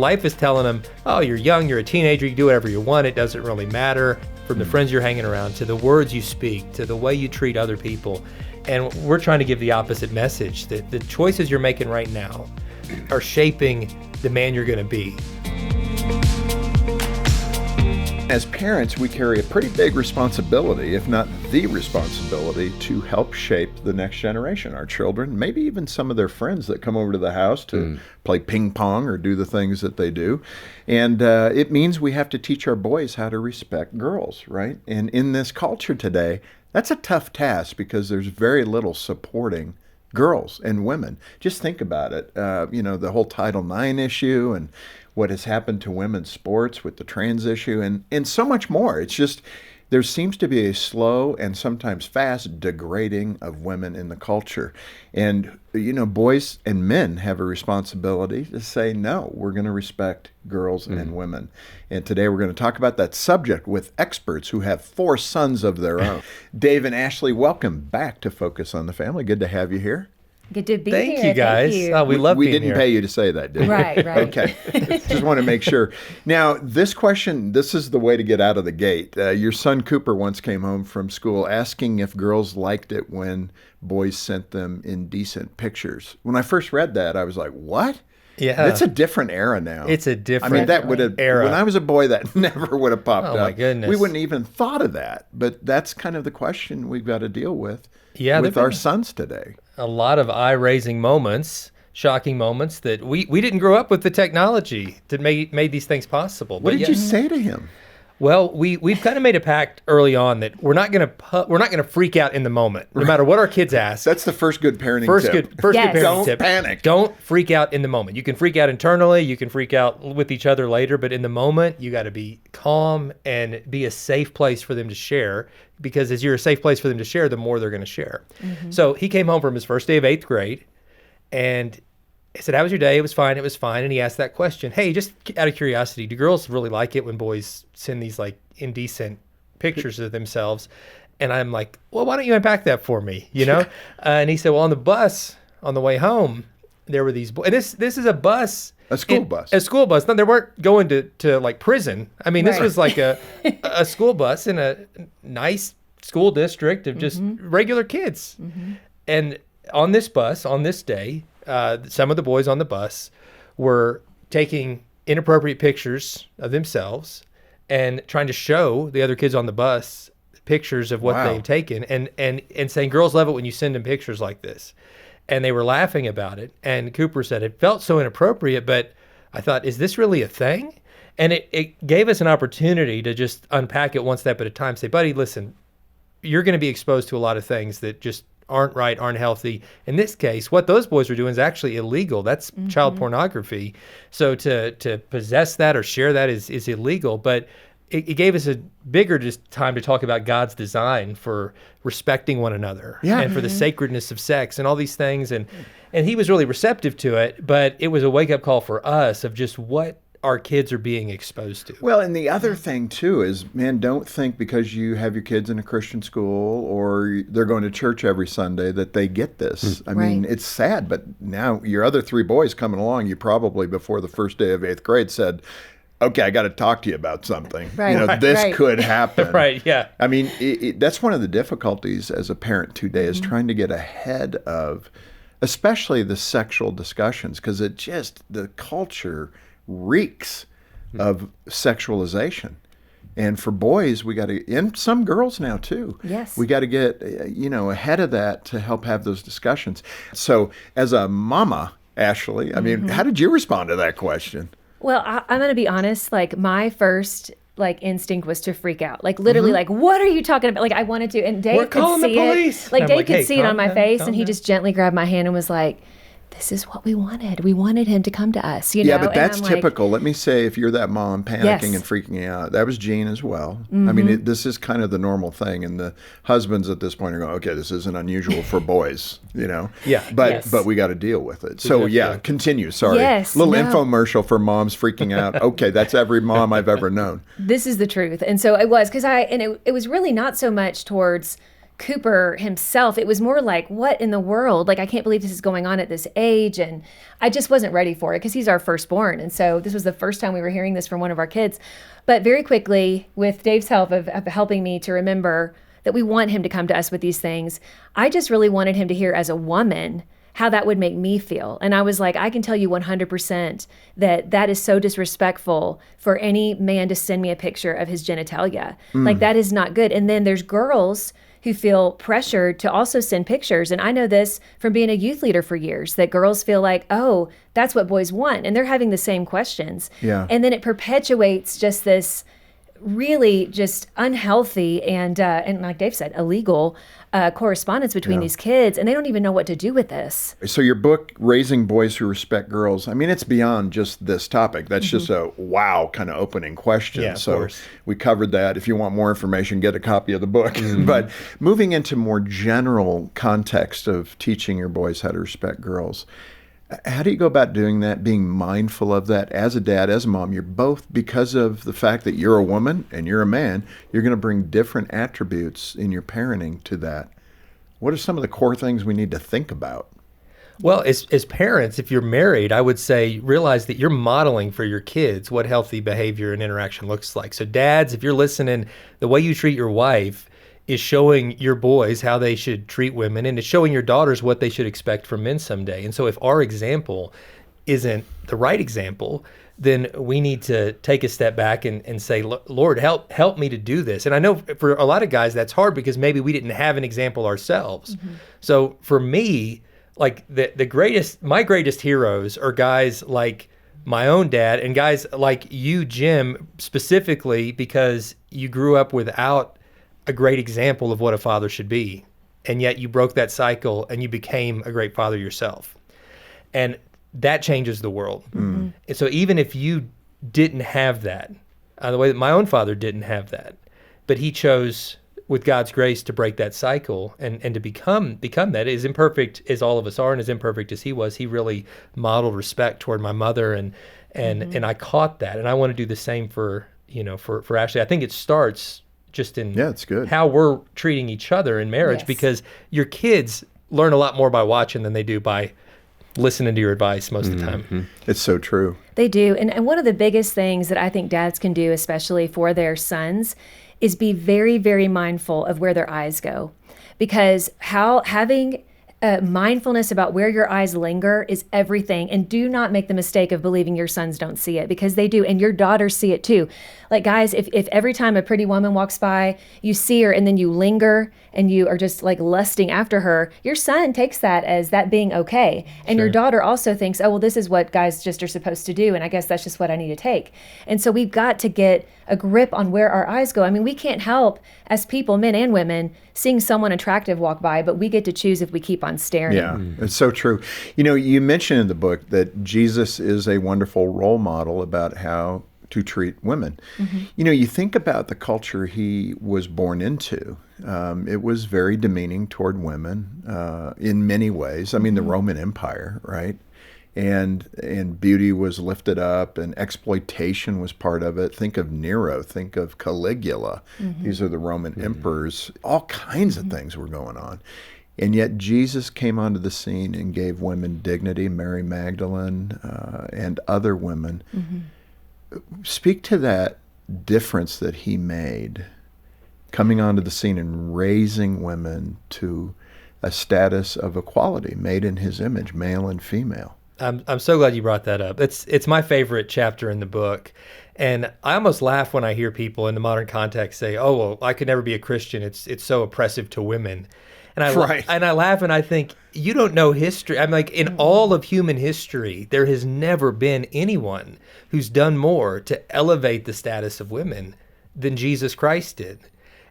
Life is telling them, oh, you're young, you're a teenager, you can do whatever you want, it doesn't really matter. From the friends you're hanging around, to the words you speak, to the way you treat other people. And we're trying to give the opposite message, that the choices you're making right now are shaping the man you're going to be. As parents, we carry a pretty big responsibility, if not the responsibility, to help shape the next generation, our children, maybe even some of their friends that come over to the house to play ping pong or do the things that they do. And it means we have to teach our boys how to respect girls, right? And in this culture today, that's a tough task because there's very little supporting girls and women. Just think about it. The whole Title IX issue and what has happened to women's sports with the trans issue and so much more. It's just, there seems to be a slow and sometimes fast degrading of women in the culture. And, boys and men have a responsibility to say, no, we're going to respect girls and women. And today we're going to talk about that subject with experts who have 4 sons of their own. Dave and Ashley, welcome back to Focus on the Family. Good to have you here. Good to be Thank here. you, guys. Thank you. Oh, we love being here. We didn't pay you to say that, did we? Right. Okay. Just want to make sure. Now, this question, this is the way to get out of the gate. Your son Cooper once came home from school asking if girls liked it when boys sent them indecent pictures. When I first read that, I was like, what? Yeah. That's a different era now. It's a different that would have, era. When I was a boy, that never would have popped up. Oh, my goodness. We wouldn't even thought of that. But that's kind of the question we've got to deal with with our sons today. A lot of eye-raising moments, shocking moments that we didn't grow up with the technology that made these things possible. What did you say to him? Well, we've kind of made a pact early on that we're not gonna freak out in the moment, no matter what our kids ask. That's the first good parenting tip. First Yes. good parenting Don't tip. panic. Don't freak out in the moment. You can freak out internally, you can freak out with each other later, but in the moment, you got to be calm and be a safe place for them to share. Because as you're a safe place for them to share, the more they're going to share. So he came home from his first day of 8th grade, and I said, how was your day? It was fine. And he asked that question. Hey, just out of curiosity, do girls really like it when boys send these like indecent pictures of themselves? And I'm like, well, why don't you unpack that for me? And he said, well, on the bus, on the way home, there were these boys. And this is a bus. A school bus. A school bus. No, they weren't going to like prison. I mean, this was like a school bus in a nice school district of just regular kids. And on this bus, on this day, some of the boys on the bus were taking inappropriate pictures of themselves and trying to show the other kids on the bus pictures of what they've taken and saying, girls love it when you send them pictures like this. And they were laughing about it. And Cooper said, it felt so inappropriate, but I thought, is this really a thing? And it gave us an opportunity to just unpack it one step at a time. Say, buddy, listen, you're going to be exposed to a lot of things that just aren't right, aren't healthy. In this case, what those boys were doing is actually illegal. That's child pornography. So to possess that or share that is illegal. But it gave us a bigger just time to talk about God's design for respecting one another and for the sacredness of sex and all these things. And he was really receptive to it, but it was a wake-up call for us of just what our kids are being exposed to. Well, and the other thing, too, is, man, don't think because you have your kids in a Christian school or they're going to church every Sunday that they get this. I mean, it's sad, but now your other 3 boys coming along, you probably, before the first day of 8th grade, said, okay, I got to talk to you about something. This could happen. Right, yeah. I mean, that's one of the difficulties as a parent today is trying to get ahead of, especially the sexual discussions, because the culture reeks of sexualization. And for boys, we got to, and some girls now too. Yes. We got to get, ahead of that to help have those discussions. So as a mama, Ashley, I mean, how did you respond to that question? Well, I'm going to be honest. Like my first instinct was to freak out. Like literally, like, what are you talking about? Like I wanted to, and Dave could see it. Like Dave could see it on my face, and he just gently grabbed my hand and was like, this is what we wanted. We wanted him to come to us, Yeah, but that's typical. Let me say, if you're that mom panicking and freaking out, that was Jean as well. I mean, this is kind of the normal thing. And the husbands at this point are going, okay, this isn't unusual for boys, Yeah. But we got to deal with it. So, continue. Sorry. Yes, little infomercial for moms freaking out. Okay, that's every mom I've ever known. This is the truth. And so it was, because it was really not so much towards Cooper himself. It was more like, what in the world? Like, I can't believe this is going on at this age. And I just wasn't ready for it because he's our firstborn. And so this was the first time we were hearing this from one of our kids. But very quickly, with Dave's help of helping me to remember that we want him to come to us with these things, I just really wanted him to hear as a woman how that would make me feel. And I was like, I can tell you 100% that is so disrespectful for any man to send me a picture of his genitalia. Like, that is not good. And then there's girls who feel pressured to also send pictures. And I know this from being a youth leader for years, that girls feel like, oh, that's what boys want. And they're having the same questions. Yeah. And then it perpetuates just this really just unhealthy and like Dave said, illegal correspondence between these kids, and they don't even know what to do with this. So your book, Raising Boys Who Respect Girls, I mean, it's beyond just this topic. That's just a wow kind of opening question. Yeah, so of course. We covered that. If you want more information, get a copy of the book. But moving into more general context of teaching your boys how to respect girls, how do you go about doing that, being mindful of that as a dad, as a mom? You're both, because of the fact that you're a woman and you're a man, you're going to bring different attributes in your parenting to that. What are some of the core things we need to think about? Well, as parents, if you're married, I would say realize that you're modeling for your kids what healthy behavior and interaction looks like. So dads, if you're listening, the way you treat your wife is showing your boys how they should treat women, and it's showing your daughters what they should expect from men someday. And so if our example isn't the right example, then we need to take a step back and say, Lord, help me to do this. And I know for a lot of guys that's hard because maybe we didn't have an example ourselves. So for me, like my greatest heroes are guys like my own dad and guys like you, Jim, specifically because you grew up without a great example of what a father should be. And yet you broke that cycle and you became a great father yourself. And that changes the world. And so even if you didn't have that, the way that my own father didn't have that, but he chose with God's grace to break that cycle and to become that, as imperfect as all of us are and as imperfect as he was, he really modeled respect toward my mother and I caught that. And I want to do the same for Ashley. I think it starts just in it's good. How we're treating each other in marriage, because your kids learn a lot more by watching than they do by listening to your advice most of the time. It's so true. They do. And one of the biggest things that I think dads can do, especially for their sons, is be very, very mindful of where their eyes go. Because having mindfulness about where your eyes linger is everything. And do not make the mistake of believing your sons don't see it, because they do. And your daughters see it too. Like, guys, if every time a pretty woman walks by, you see her and then you linger and you are just like lusting after her, your son takes that as that being okay. And your daughter also thinks, oh, well, this is what guys just are supposed to do. And I guess that's just what I need to take. And so we've got to get a grip on where our eyes go. I mean, we can't help as people, men and women, seeing someone attractive walk by, but we get to choose if we keep on staring. Yeah, it's so true. You know, you mentioned in the book that Jesus is a wonderful role model about how to treat women. You know, you think about the culture he was born into. It was very demeaning toward women in many ways. I mean, the Roman Empire, right? And beauty was lifted up, and exploitation was part of it. Think of Nero, think of Caligula. These are the Roman emperors. All kinds of things were going on. And yet Jesus came onto the scene and gave women dignity, Mary Magdalene and other women. Speak to that difference that he made, coming onto the scene and raising women to a status of equality, made in his image, male and female. I'm so glad you brought that up. It's my favorite chapter in the book. And I almost laugh when I hear people in the modern context say, oh, well, I could never be a Christian. It's so oppressive to women. And I laugh and I think, you don't know history. I'm like, in all of human history, there has never been anyone who's done more to elevate the status of women than Jesus Christ did.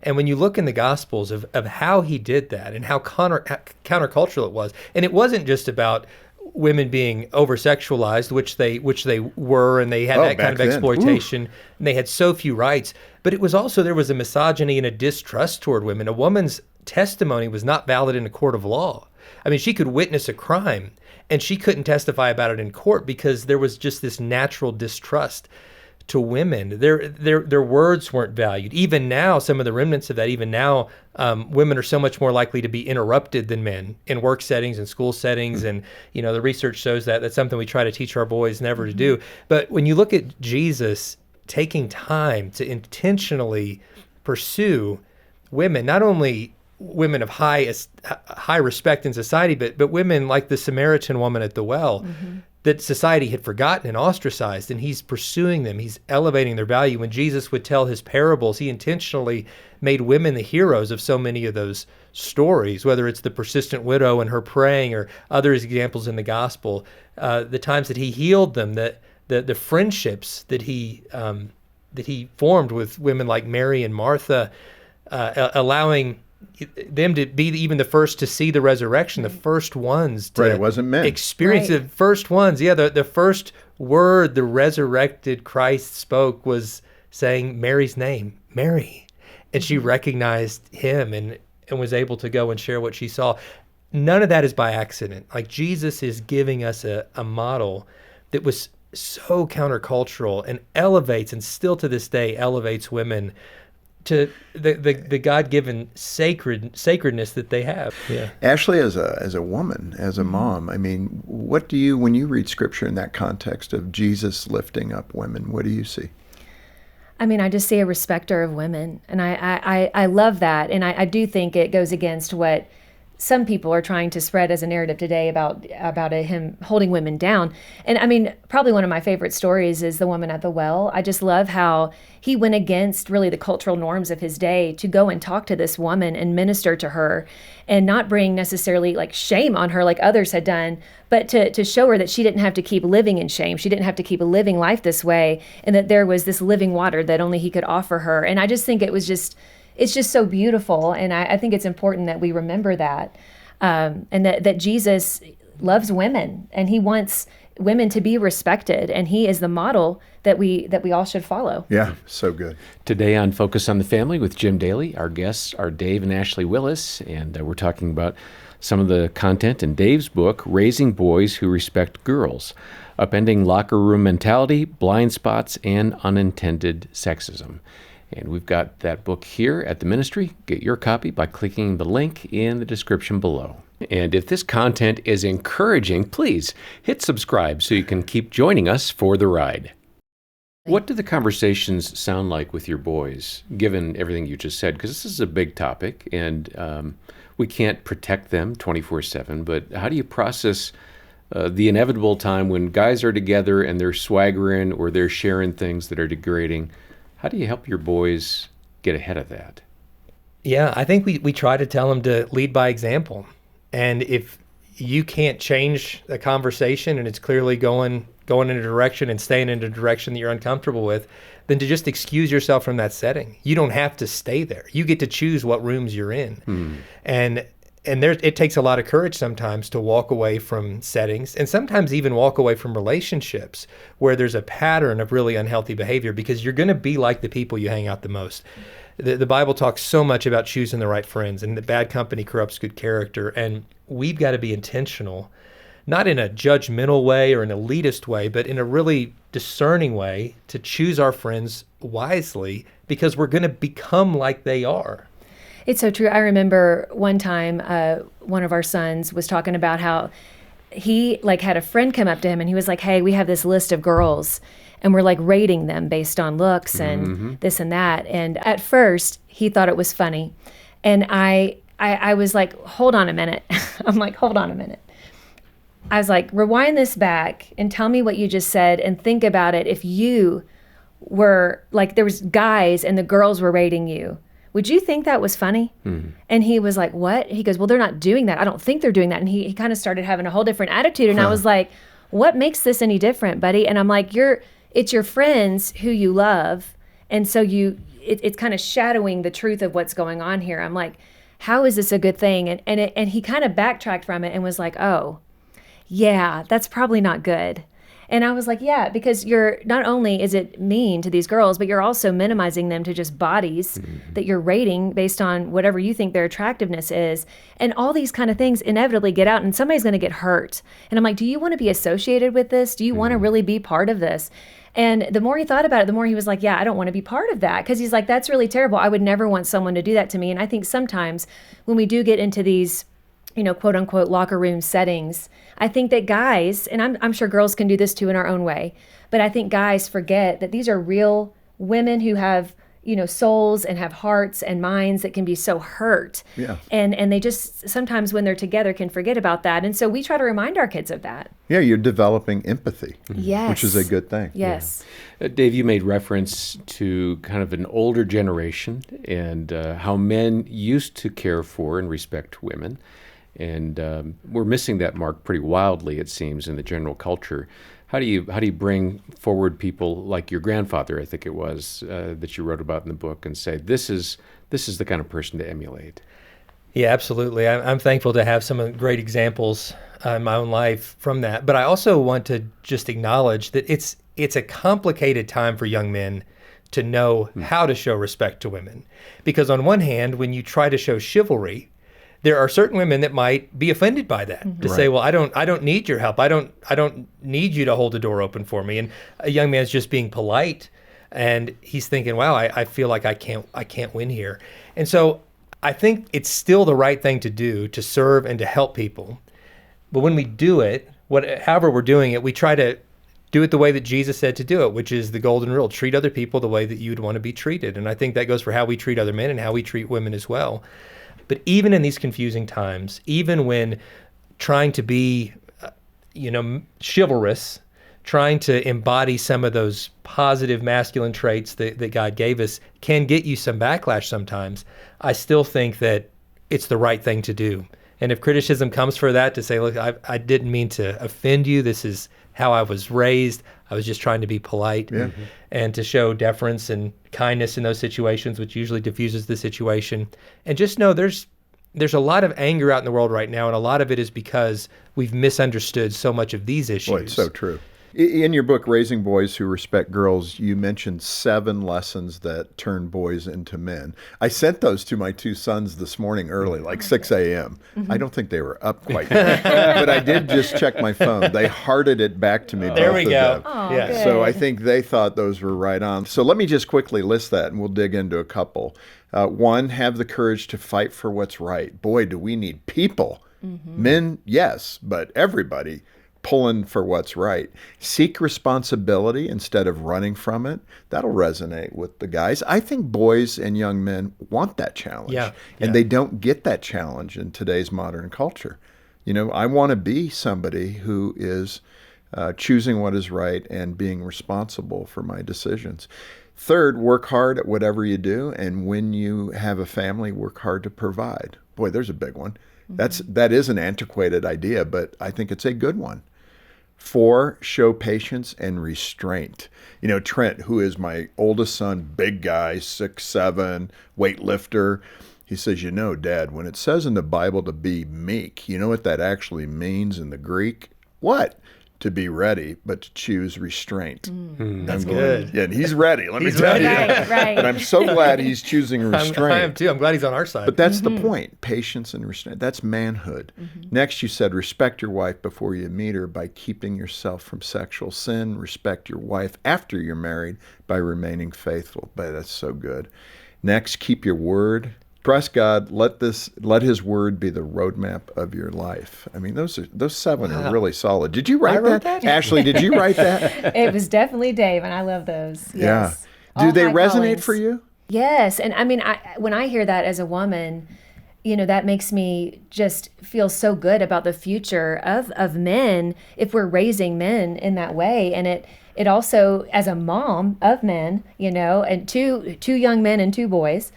And when you look in the Gospels of how he did that and how countercultural it was, and it wasn't just about women being over-sexualized, which they were, and they had that kind of exploitation, and they had so few rights. But it was also, there was a misogyny and a distrust toward women. A woman's testimony was not valid in a court of law. I mean, she could witness a crime, and she couldn't testify about it in court because there was just this natural distrust to women. Their words weren't valued. Even now, some of the remnants of that, even now, women are so much more likely to be interrupted than men in work settings and school settings. And, the research shows that. That's something we try to teach our boys never to do. But when you look at Jesus taking time to intentionally pursue women, not only women of high respect in society, but women like the Samaritan woman at the well, that society had forgotten and ostracized, and he's pursuing them. He's elevating their value. When Jesus would tell his parables, he intentionally made women the heroes of so many of those stories, whether it's the persistent widow and her praying, or other examples in the gospel, the times that he healed them, the friendships that he formed with women like Mary and Martha, allowing them to be even the first to see the resurrection, the first ones to it wasn't men. Experience the first ones. Yeah, the first word the resurrected Christ spoke was saying Mary's name, Mary. And she recognized him and was able to go and share what she saw. None of that is by accident. Like, Jesus is giving us a model that was so countercultural and elevates, and still to this day elevates, women to the God-given sacredness that they have. Yeah. Ashley, as a woman, as a mom, I mean, what do you, when you read Scripture in that context of Jesus lifting up women, what do you see? I mean, I just see a respecter of women, and I love that, and I do think it goes against what some people are trying to spread as a narrative today about him holding women down. And I mean, probably one of my favorite stories is the woman at the well. I just love how he went against really the cultural norms of his day to go and talk to this woman and minister to her, and not bring necessarily like shame on her like others had done, but to show her that she didn't have to keep living in shame. She didn't have to keep living life this way, and that there was this living water that only he could offer her. And I just think it's just so beautiful, and I think it's important that we remember that, and that Jesus loves women, and he wants women to be respected, and he is the model that we all should follow. Yeah, so good. Today on Focus on the Family with Jim Daly, our guests are Dave and Ashley Willis, and we're talking about some of the content in Dave's book, Raising Boys Who Respect Girls, Upending Locker Room Mentality, Blind Spots, and Unintended Sexism. And we've got that book here at the ministry. Get your copy by clicking the link in the description below. And if this content is encouraging, please hit subscribe so you can keep joining us for the ride. What do the conversations sound like with your boys, given everything you just said? Because this is a big topic, and we can't protect them 24/7, but how do you process the inevitable time when guys are together and they're swaggering or they're sharing things that are degrading? How do you help your boys get ahead of that? Yeah, I think we try to tell them to lead by example. And if you can't change the conversation and it's clearly going in a direction and staying in a direction that you're uncomfortable with, then to just excuse yourself from that setting. You don't have to stay there. You get to choose what rooms you're in. And it takes a lot of courage sometimes to walk away from settings, and sometimes even walk away from relationships where there's a pattern of really unhealthy behavior, because you're going to be like the people you hang out the most. The Bible talks so much about choosing the right friends, and that bad company corrupts good character. And we've got to be intentional, not in a judgmental way or an elitist way, but in a really discerning way, to choose our friends wisely, because we're going to become like they are. It's so true. I remember one time one of our sons was talking about how he had a friend come up to him, and he was like, "Hey, we have this list of girls, and we're rating them based on looks and this and that." And at first he thought it was funny. And I was like, hold on a minute. I'm like, hold on a minute. I was like, rewind this back and tell me what you just said, and think about it. If you were there was guys and the girls were rating you, would you think that was funny? And he was like, what? He goes, well, they're not doing that. I don't think they're doing that. And he kind of started having a whole different attitude. And I was like, what makes this any different, buddy? And I'm like, it's your friends who you love. And so it's kind of shadowing the truth of what's going on here. I'm like, how is this a good thing? And he kind of backtracked from it and was like, oh, yeah, that's probably not good. And I was like, yeah, because you're not only is it mean to these girls, but you're also minimizing them to just bodies that you're rating based on whatever you think their attractiveness is. And all these kind of things inevitably get out and somebody's going to get hurt. And I'm like, do you want to be associated with this? Do you want to really be part of this? And the more he thought about it, the more he was like, yeah, I don't want to be part of that. Because he's like, that's really terrible. I would never want someone to do that to me. And I think sometimes when we do get into these, quote unquote, locker room settings, I think that guys, and I'm sure girls can do this too in our own way, but I think guys forget that these are real women who have, souls and have hearts and minds that can be so hurt. Yeah. And they just sometimes when they're together can forget about that. And so we try to remind our kids of that. Yeah, you're developing empathy, Yes. which is a good thing. Yes. Dave, you made reference to kind of an older generation and how men used to care for and respect women. And we're missing that mark pretty wildly, it seems, in the general culture. How do you bring forward people like your grandfather, I think it was, that you wrote about in the book, and say this is the kind of person to emulate? Yeah, absolutely. I'm thankful to have some great examples in my own life from that. But I also want to just acknowledge that it's a complicated time for young men to know how to show respect to women, because on one hand, when you try to show chivalry, there are certain women that might be offended by that, to say, well, I don't need your help. I don't need you to hold the door open for me. And a young man's just being polite, and he's thinking, wow, I feel like I can't win here. And so I think it's still the right thing to do, to serve and to help people. But when we do it, however we're doing it, we try to do it the way that Jesus said to do it, which is the golden rule: treat other people the way that you'd want to be treated. And I think that goes for how we treat other men and how we treat women as well. But even in these confusing times, even when trying to be, chivalrous, trying to embody some of those positive masculine traits that God gave us can get you some backlash sometimes, I still think that it's the right thing to do. And if criticism comes for that, to say, look, I didn't mean to offend you. This is how I was raised. I was just trying to be polite and to show deference and kindness in those situations, which usually diffuses the situation. And just know there's a lot of anger out in the world right now, and a lot of it is because we've misunderstood so much of these issues. Boy, it's so true. In your book, Raising Boys Who Respect Girls, you mentioned 7 lessons that turn boys into men. I sent those to my 2 sons this morning early, like 6 a.m. I don't think they were up quite yet, but I did just check my phone. They hearted it back to me. There we go. Oh, yeah. good. So I think they thought those were right on. So let me just quickly list that, and we'll dig into a couple. 1, have the courage to fight for what's right. Boy, do we need people. Men, yes, but everybody pulling for what's right. Seek responsibility instead of running from it. That'll resonate with the guys. I think boys and young men want that challenge. And they don't get that challenge in today's modern culture. I want to be somebody who is choosing what is right and being responsible for my decisions. 3rd, work hard at whatever you do. And when you have a family, work hard to provide. Boy, there's a big one. That is an antiquated idea, but I think it's a good one. 4, show patience and restraint. Trent, who is my oldest son, big guy, 6'7", weightlifter, he says, Dad, when it says in the Bible to be meek, you know what that actually means in the Greek? What? To be ready, but to choose restraint. That's good. Yeah, and he's ready, let me tell you. Right. And I'm so glad he's choosing restraint. I am too. I'm glad he's on our side. But that's the point, patience and restraint. That's manhood. Next, you said respect your wife before you meet her by keeping yourself from sexual sin. Respect your wife after you're married by remaining faithful. But that's so good. Next, keep your word. Trust God. Let His word be the roadmap of your life. I mean, those 7 are really solid. Did you write that? Ashley, did you write that? It was definitely Dave, and I love those. Yes. Yeah. Do they high resonate callings. for you? Yes. And I mean, when I hear that as a woman, that makes me just feel so good about the future of men if we're raising men in that way. And it also, as a mom of men, and two young men and 2 boys,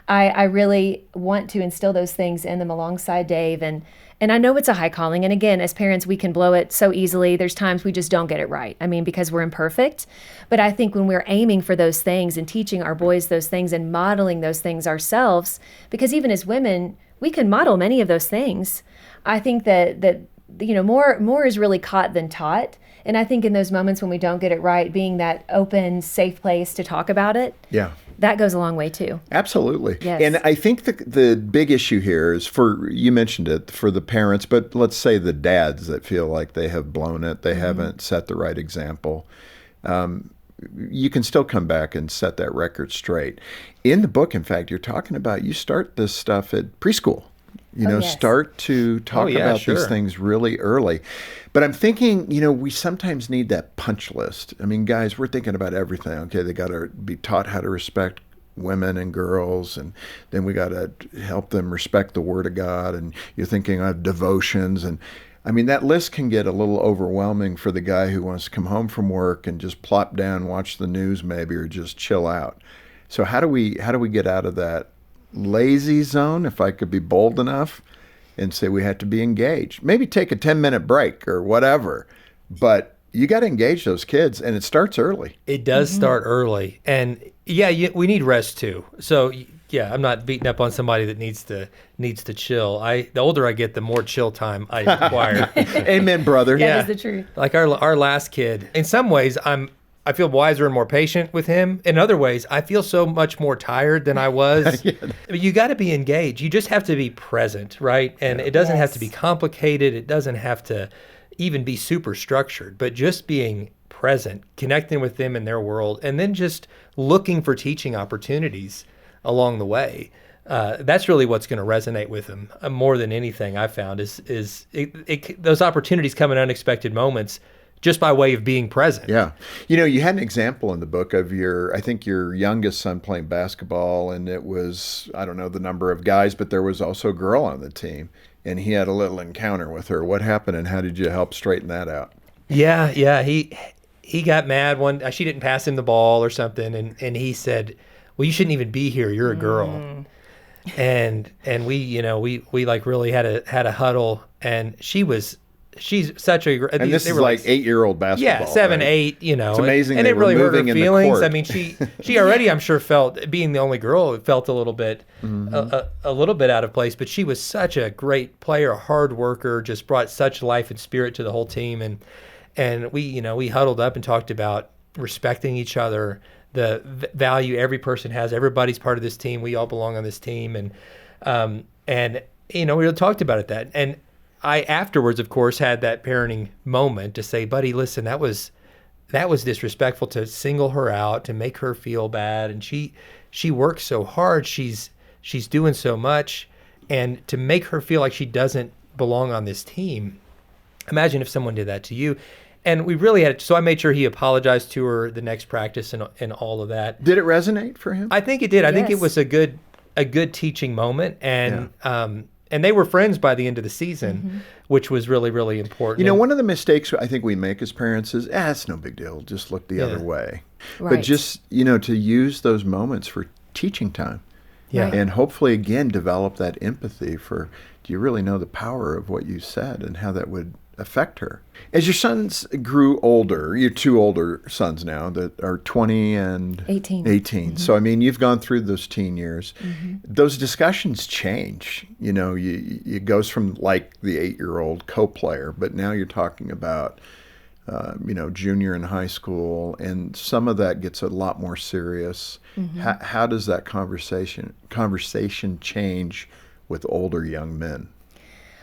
I really want to instill those things in them alongside Dave. And I know it's a high calling. And again, as parents, we can blow it so easily. There's times we just don't get it right. I mean, because we're imperfect. But I think when we're aiming for those things and teaching our boys those things and modeling those things ourselves, because even as women, we can model many of those things. I think that more is really caught than taught. And I think in those moments when we don't get it right, being that open, safe place to talk about it, that goes a long way too. Absolutely. Yes. And I think the big issue here is you mentioned it, for the parents, but let's say the dads that feel like they have blown it, they haven't set the right example. You can still come back and set that record straight. In the book, in fact, you're talking about, you start this stuff at preschool. Start to talk about these things really early. But I'm thinking, we sometimes need that punch list. I mean, guys, we're thinking about everything. Okay, they got to be taught how to respect women and girls, and then we got to help them respect the Word of God. And you're thinking of devotions, and I mean, that list can get a little overwhelming for the guy who wants to come home from work and just plop down, watch the news maybe, or just chill out. So how do we get out of that lazy zone, if I could be bold enough, and say we have to be engaged? Maybe take a 10-minute break or whatever, but you got to engage those kids, and it starts early. It does start early. And we need rest too. So I'm not beating up on somebody that needs to chill. The older I get, the more chill time I require. Amen, brother. That is the truth. Like our last kid, in some ways I feel wiser and more patient with him. In other ways, I feel so much more tired than I was. You got to be engaged. You just have to be present, right? And it doesn't have to be complicated. It doesn't have to even be super structured, but just being present, connecting with them in their world, and then just looking for teaching opportunities along the way. That's really what's going to resonate with them more than anything I've found is those opportunities come in unexpected moments, just by way of being present. Yeah. You had an example in the book of I think your youngest son playing basketball, and it was, I don't know the number of guys, but there was also a girl on the team, and he had a little encounter with her. What happened, and how did you help straighten that out? Yeah. He got mad she didn't pass him the ball or something, and he said, well, you shouldn't even be here. You're a girl. And we like really had a huddle, and she's such a, and this is like 8-year-old basketball. 7, right? 8, It's amazing. And it really hurt her feelings. I mean, she she already, I'm sure, felt, being the only girl, felt a little bit a little bit out of place, but she was such a great player, a hard worker, just brought such life and spirit to the whole team. And we huddled up and talked about respecting each other, the value every person has. Everybody's part of this team. We all belong on this team. And we talked about it and I afterwards, of course, had that parenting moment to say, buddy, listen, that was disrespectful to single her out, to make her feel bad. And she works so hard. She's doing so much. And to make her feel like she doesn't belong on this team. Imagine if someone did that to you. And we really had, so I made sure he apologized to her the next practice and all of that. Did it resonate for him? I think it did. I think it was a good teaching moment. And they were friends by the end of the season, which was really, really important. One of the mistakes I think we make as parents is, it's no big deal. Just look the other way. Right. But just, to use those moments for teaching time. Yeah. And hopefully, again, develop that empathy for, do you really know the power of what you said and how that would affect her? As your sons grew older, your 2 older sons now that are 20 and 18. So, I mean, you've gone through those teen years. Those discussions change. It goes from like the 8-year-old co-player, but now you're talking about, junior in high school, and some of that gets a lot more serious. How does that conversation change with older young men?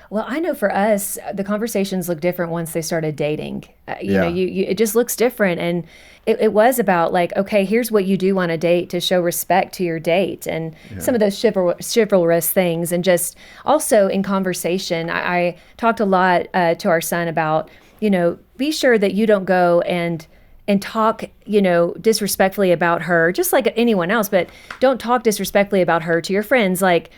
Well, I know for us, the conversations look different once they started dating. It just looks different. And it was about like, okay, here's what you do on a date to show respect to your date, and some of those chivalrous things. And just also in conversation, I talked a lot to our son about, be sure that you don't go and talk, disrespectfully about her, just like anyone else, but don't talk disrespectfully about her to your friends, like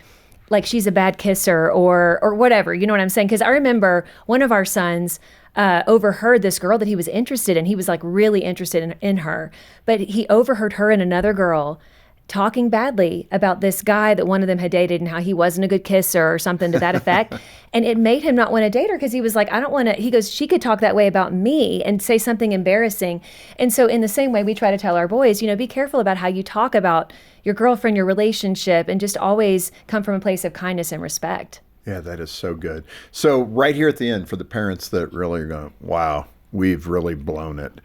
she's a bad kisser or whatever, you know what I'm saying? Because I remember one of our sons overheard this girl that he was interested in. He was like really interested in her, but he overheard her and another girl talking badly about this guy that one of them had dated and how he wasn't a good kisser or something to that effect. And it made him not want to date her because he was like, I don't want to, he goes, she could talk that way about me and say something embarrassing. And so in the same way, we try to tell our boys, be careful about how you talk about your girlfriend, your relationship, and just always come from a place of kindness and respect. Yeah, that is so good. So right here at the end, for the parents that really are going, wow, we've really blown it.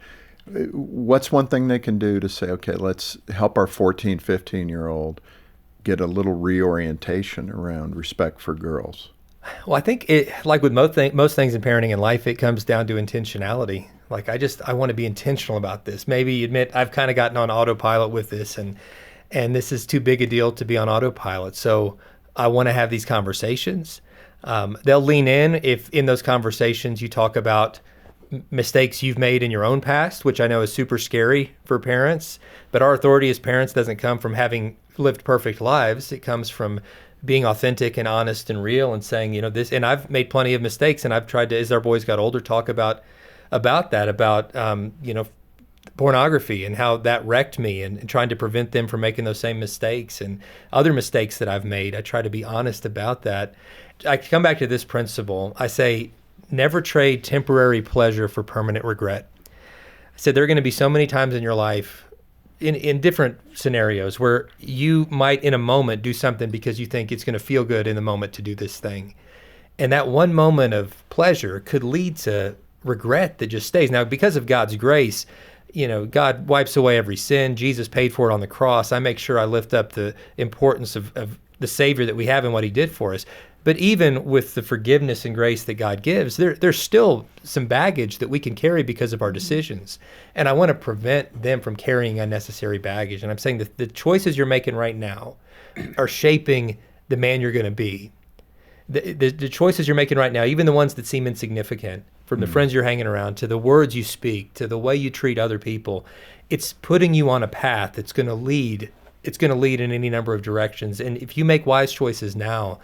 What's one thing they can do to say, okay, let's help our 14, 15-year-old get a little reorientation around respect for girls? Well, I think like with most things in parenting in life, it comes down to intentionality. Like I want to be intentional about this. Maybe admit I've kind of gotten on autopilot with this, and this is too big a deal to be on autopilot. So I want to have these conversations. They'll lean in if in those conversations you talk about mistakes you've made in your own past, which I know is super scary for parents. But our authority as parents doesn't come from having lived perfect lives. It comes from being authentic and honest and real and saying, this, and I've made plenty of mistakes, and I've tried to, as our boys got older, talk about pornography and how that wrecked me, and trying to prevent them from making those same mistakes and other mistakes that I've made. I try to be honest about that. I come back to this principle. I say, never trade temporary pleasure for permanent regret. I said there are going to be so many times in your life, in different scenarios, where you might in a moment do something because you think it's going to feel good in the moment to do this thing. And that one moment of pleasure could lead to regret that just stays. Now, because of God's grace, God wipes away every sin. Jesus paid for it on the cross. I make sure I lift up the importance of the Savior that we have and what he did for us. But even with the forgiveness and grace that God gives, there's still some baggage that we can carry because of our decisions. And I want to prevent them from carrying unnecessary baggage. And I'm saying that the choices you're making right now are shaping the man you're going to be. The choices you're making right now, even the ones that seem insignificant, from the friends you're hanging around to the words you speak to the way you treat other people, it's putting you on a path that's going to lead. It's going to lead in any number of directions. And if you make wise choices now,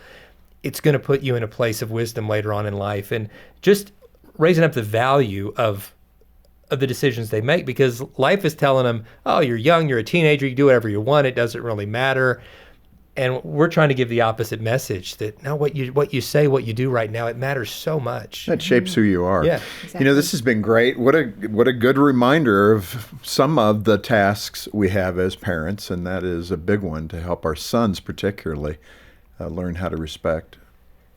it's going to put you in a place of wisdom later on in life, and just raising up the value of the decisions they make, because life is telling them, oh, you're young, you're a teenager, you do whatever you want, it doesn't really matter. And we're trying to give the opposite message, that no, what you say, what you do right now, it matters so much. That shapes who you are. Yeah. Exactly. This has been great. What a good reminder of some of the tasks we have as parents, and that is a big one, to help our sons particularly learn how to respect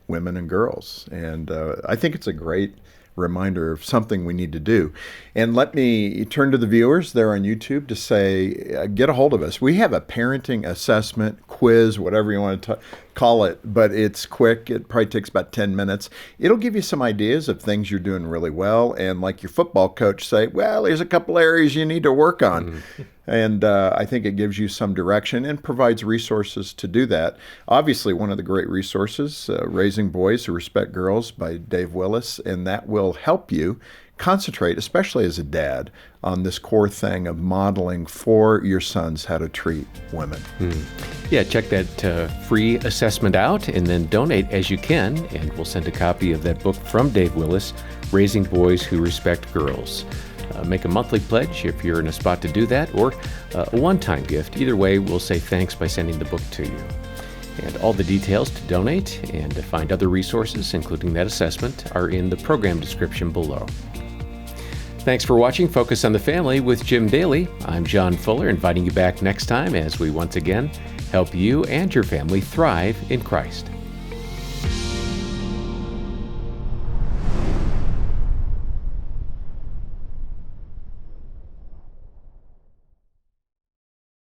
women and girls. And I think it's a great reminder of something we need to do. And let me turn to the viewers there on YouTube to say, get a hold of us. We have a parenting assessment, quiz, whatever you want to call it, but it's quick. It probably takes about 10 minutes. It'll give you some ideas of things you're doing really well. And like your football coach say, well, there's a couple areas you need to work on. Mm-hmm. And I think it gives you some direction and provides resources to do that. Obviously, one of the great resources, Raising Boys Who Respect Girls by Dave Willis, and that will help you concentrate, especially as a dad, on this core thing of modeling for your sons how to treat women. Yeah, check that free assessment out, and then donate as you can, and we'll send a copy of that book from Dave Willis, Raising Boys Who Respect Girls. Make a monthly pledge if you're in a spot to do that, or a one-time gift. Either way, we'll say thanks by sending the book to you. And all the details to donate and to find other resources, including that assessment, are in the program description below. Thanks for watching Focus on the Family with Jim Daly. I'm John Fuller, inviting you back next time as we once again help you and your family thrive in Christ.